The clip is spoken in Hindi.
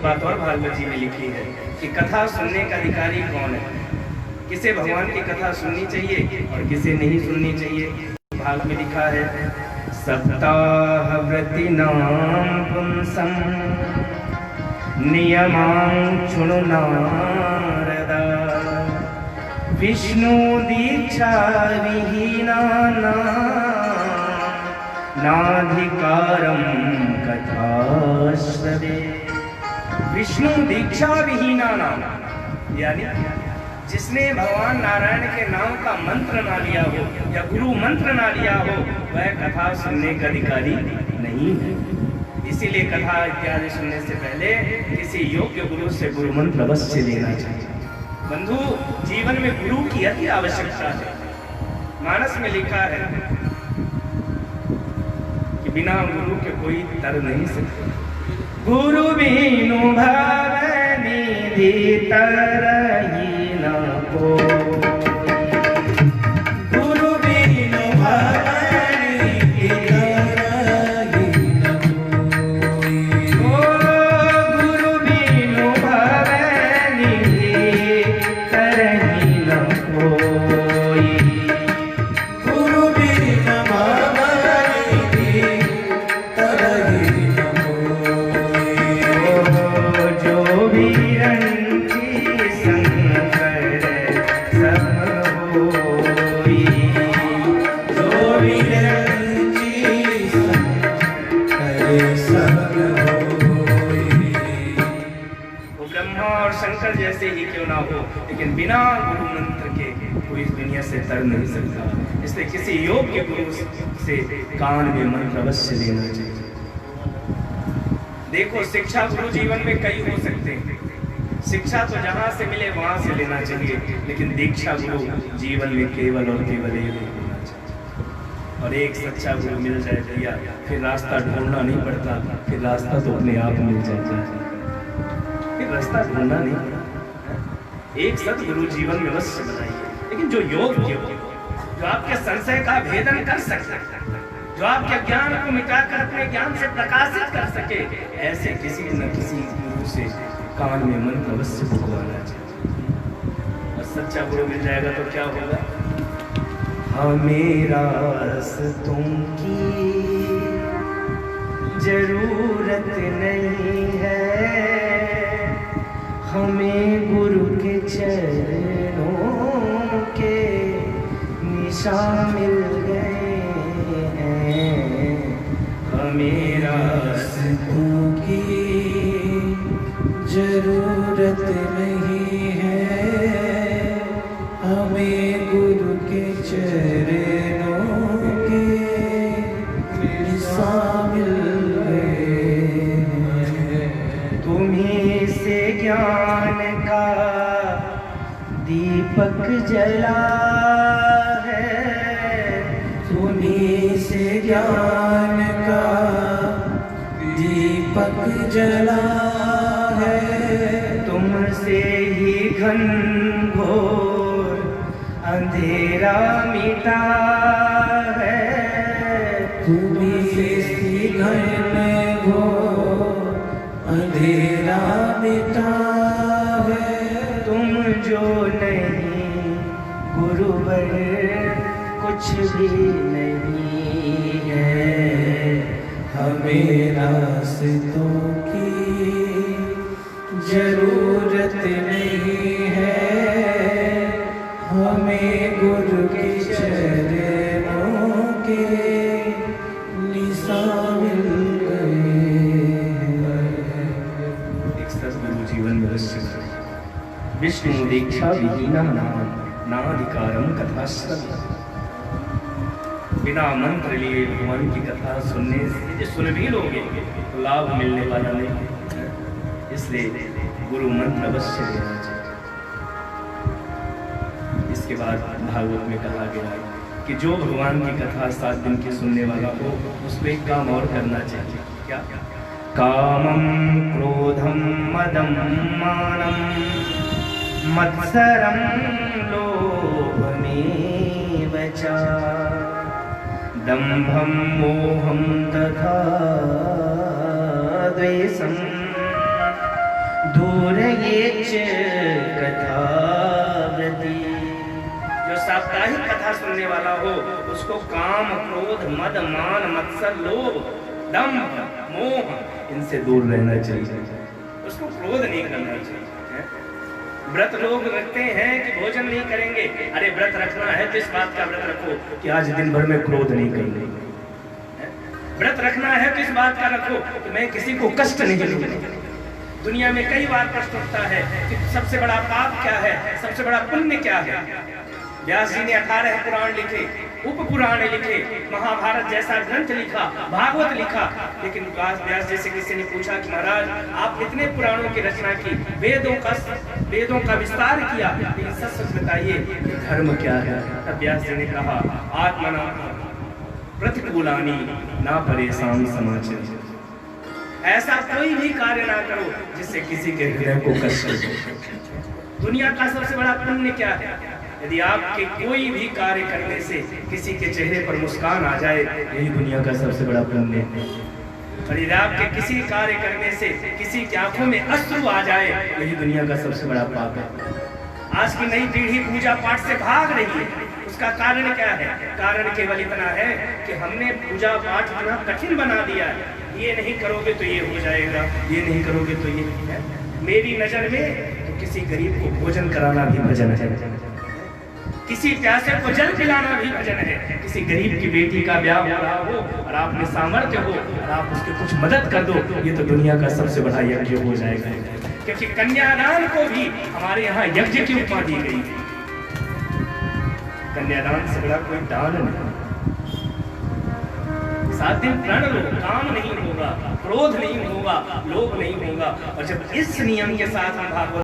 एक बात और भागवत जी में लिखी है कि कथा सुनने का अधिकारी कौन है, किसे भगवान की कथा सुननी चाहिए और किसे नहीं सुननी चाहिए। भाग में लिखा है सप्ताह व्रति नाम पुंसम नियमां शृणु नारदा विष्णु दीक्षा विहीनानां नाधिकारं कथाश्रवे। विष्णु दीक्षा विहीनानां, यानी जिसने भगवान नारायण के नाम का मंत्र ना लिया हो या गुरु मंत्र ना लिया हो, वह कथा सुनने का अधिकारी नहीं है। इसीलिए कथा इत्यादि सुनने से पहले किसी योग्य गुरु से गुरु मंत्र अवश्य लेना चाहिए। बंधु, जीवन में गुरु की अति आवश्यकता है। मानस में लिखा है कि बिना गुरु के कोई तर नहीं सकता। गुरु बिनु भव निधि तरहि न कोई। गुरु बिनु भव निधि तरहि न कोई। ओ गुरु बिनु भव निधि तरहि न कोई। गुरु बिनु भव निधि तरहि न कोई। जो भी शंकर जैसे ही क्यों ना हो, लेकिन बिना गुरु मंत्र के कोई इस दुनिया से तर नहीं सकता। इसलिए किसी योग्य गुरु से कान में मंत्र अवश्य लेना चाहिए। देखो, शिक्षा गुरु जीवन में कई हो सकते हैं। शिक्षा तो जहां से मिले वहां से लेना चाहिए, लेकिन दीक्षा गुरु जीवन में केवल और केवल एक होना चाहिए। और एक सच्चा गुरु मिल जाए भैया, फिर रास्ता ढूंढना नहीं पड़ता, फिर रास्ता तो अपने आप मिल जाता है। रास्ता ढूंढना नहीं। एक सदगुरु जीवन में अवश्य बनाइए, लेकिन जो योग्य हो, जो आपके संशय का भेदन कर सके, जो आपके ज्ञान को मिटाकर अपने ज्ञान से प्रकाशित कर सके, ऐसे किसी न किसी गुरु से कान में मंत्र अवश्य भुगवाना चाहिए। और सच्चा गुरु मिल जाएगा तो क्या होगा? हमें रास्तों की जरूरत नहीं है, हमें गुरु के चरणों के निशान मिल गए हैं। हमें रास्तों की जरूरत नहीं है, हमें गुरु के चरणों के निशान मिल गए हैं। तुम्हीं से ज्ञान का दीपक जला है, तुम्हीं से ज्ञान का दीपक जला है। तुमसे ही घनघोर अंधेरा मिटा है, तुम्हीं से घनघोर अंधेरा मिटा है। तुम जो नहीं गुरुवर कुछ भी नहीं है, हमें रास्तों की जरूरत नहीं है, हमें गुरु के चरणों के निशान मिल गए। एक सद्गुरु जीवन में अवश्य करें। विष्णु दीक्षा विहीना नाधिकारम कथाश्रवे। बिना मंत्र लिए भगवान की कथा सुनने से सुन भी लोगे तो लाभ मिलने वाला नहीं, इसलिए गुरु मंत्र अवश्य लेना चाहिए। इसके बाद भागवत में कहा गया है कि जो भगवान की कथा 7 दिन की सुनने वाला हो, उसको एक काम और करना चाहिए। क्या? कामं क्रोधं मदं मानं मत्सरं लोभमेव च दम्भं मोहं तथा द्वेषं दूर ये कथावृति। जो साप्ताहिक कथा सुनने वाला हो उसको काम, क्रोध, मद, मान, मत्सर, लोभ, दंभ, मोह इनसे दूर रहना चाहिए। उसको क्रोध नहीं करना चाहिए। व्रत लोग रखते हैं कि भोजन नहीं करेंगे। अरे व्रत रखना है तो इस बात का व्रत रखो कि आज दिन भर में क्रोध नहीं करेंगे। व्रत रखना है तो इस बात का रखो कि मैं किसी को कष्ट नहीं दूंगा। दुनिया में कई बार प्रश्न उठता है कि सबसे बड़ा पाप क्या है, सबसे बड़ा पुण्य क्या है। व्यास जी ने 18 पुराण लिखे, उप पुराण लिखे, महाभारत जैसा ग्रंथ लिखा, भागवत लिखा। लेकिन व्यास जी से किसी ने पूछा कि महाराज आप इतने पुराणों की रचना की, वेदों का विस्तार किया, लेकिन सच सच बताइए कि धर्म क्या है। तब व्यास जी ने कहा आत्मना प्रतिकूलानी ना परेशान समाचार। ऐसा कोई भी कार्य ना करो जिससे किसी के हृदय को कष्ट हो। दुनिया का सबसे बड़ा पुण्य क्या है? यदि आपके कोई भी कार्य करने से किसी के चेहरे पर मुस्कान आ जाए, यही दुनिया का सबसे बड़ा पुण्य है। और यदि आपके किसी कार्य करने से किसी की आंखों में अश्रु आ जाए, यही दुनिया का सबसे बड़ा पाप है। आज की नई पीढ़ी पूजा पाठ से भाग रही है। उसका कारण क्या है? कारण केवल इतना है कि हमने पूजा पाठ इतना कठिन बना दिया है। ये नहीं करोगे तो ये हो जाएगा, ये नहीं करोगे तो ये है। मेरी नजर में तो किसी गरीब को भोजन कराना भी भजन है, किसी प्यासे को जल पिलाना भी भजन है। किसी गरीब की बेटी का ब्याह हो रहा हो और आप में सामर्थ्य हो और आप उसके कुछ मदद कर दो, ये तो दुनिया का सबसे बड़ा यज्ञ हो जाएगा। क्योंकि कन्यादान को भी हमारे यहाँ यज्ञ की उपमा दी गई। कन्यादान से बड़ा कोई दान नहीं। 7 दिन प्रण लो, काम नहीं होगा, क्रोध नहीं होगा, लोभ नहीं होगा। और जब इस नियम के साथ हम भागवत